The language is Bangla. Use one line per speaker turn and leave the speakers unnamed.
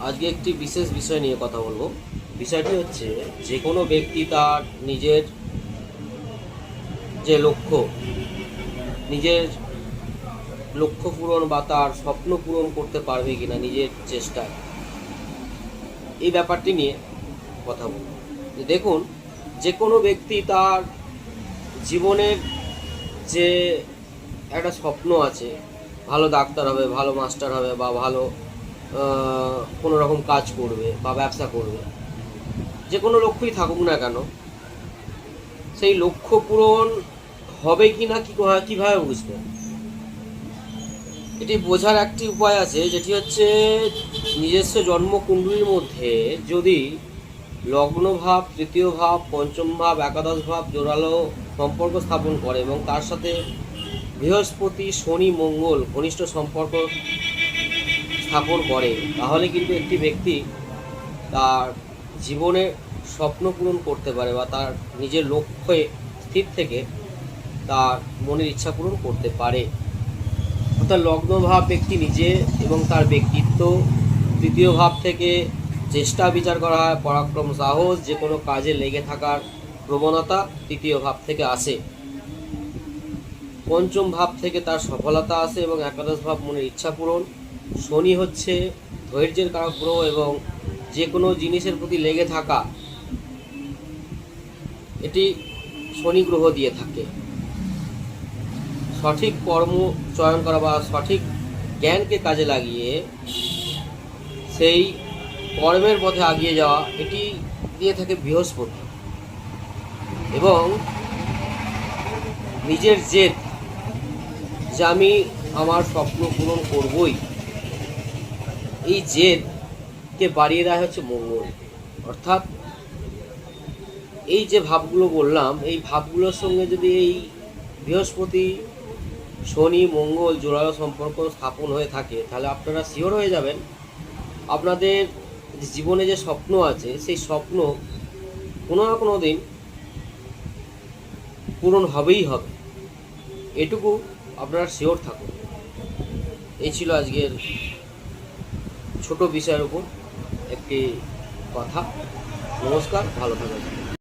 আজকে একটি বিশেষ বিষয় নিয়ে কথা বলবো। বিষয়টি হচ্ছে, যে কোনো ব্যক্তি তার নিজের যে নিজের লক্ষ্য পূরণ বা তার স্বপ্ন পূরণ করতে পারবে কিনা নিজের চেষ্টায়, এই ব্যাপারটি নিয়ে কথা বলবো। দেখুন, যে কোনো ব্যক্তি তার জীবনের যে একটা স্বপ্ন আছে, ভালো ডাক্তার হবে, ভালো মাস্টার হবে, বা ভালো কোনো রকম কাজ করবে বা ব্যবসা করবে, যে কোনো লক্ষ্যই থাকুক না কেন, সেই লক্ষ্য পূরণ হবে কি না কীভাবে বুঝবেন? এটি বোঝার একটি উপায় আছে, যেটি হচ্ছে নিজস্ব জন্মকুণ্ডলীর মধ্যে যদি লগ্নভাব, তৃতীয় ভাব, পঞ্চম ভাব, একাদশ ভাব জোরালো সম্পর্ক স্থাপন করে এবং তার সাথে বৃহস্পতি, শনি, মঙ্গল ঘনিষ্ঠ সম্পর্ক স্থাপন করে, তাহলে কিন্তু একটি ব্যক্তি তার জীবনে স্বপ্ন পূরণ করতে পারে বা তার নিজের লক্ষ্যে স্থির থেকে তার মনের ইচ্ছা পূরণ করতে পারে। অর্থাৎ লগ্নভাব ব্যক্তি নিজে এবং তার ব্যক্তিত্ব, তৃতীয় ভাব থেকে চেষ্টা বিচার করা হয়, পরাক্রম, সাহস, যে কোনো কাজে লেগে থাকার প্রবণতা তৃতীয় ভাব থেকে আসে, পঞ্চম ভাব থেকে তার সফলতা আসে এবং একাদশ ভাব মনের ইচ্ছা পূরণ। শনি হচ্ছে ধৈর্যের কারক গ্রহ এবং যে কোনো জিনিসের প্রতি লেগে থাকা, এটি শনি গ্রহ দিয়ে থাকে। সঠিক কর্ম চয়ন করা বা সঠিক জ্ঞানকে কাজে লাগিয়ে সেই কর্মের পথে এগিয়ে যাওয়া, এটি দিয়ে থাকে বৃহস্পতি। এবং নিজের জেদ, যে আমি আমার স্বপ্ন পূরণ করবই, এই জেদকে বাড়িয়ে দেয় হচ্ছে মঙ্গল। অর্থাৎ এই যে ভাবগুলো বললাম, এই ভাবগুলোর সঙ্গে যদি এই বৃহস্পতি, শনি, মঙ্গল জোড়ালো সম্পর্ক স্থাপন হয়ে থাকে, তাহলে আপনারা শিওর হয়ে যাবেন আপনাদের জীবনে যে স্বপ্ন আছে সেই স্বপ্ন কোনো না কোনো দিন পূরণ হবেই হবে, এটুকু আপনারা শিওর থাকুন। এই ছিল আজকের ছোট বিষয়ের উপর একটি কথা। নমস্কার, ভালো থাকবেন।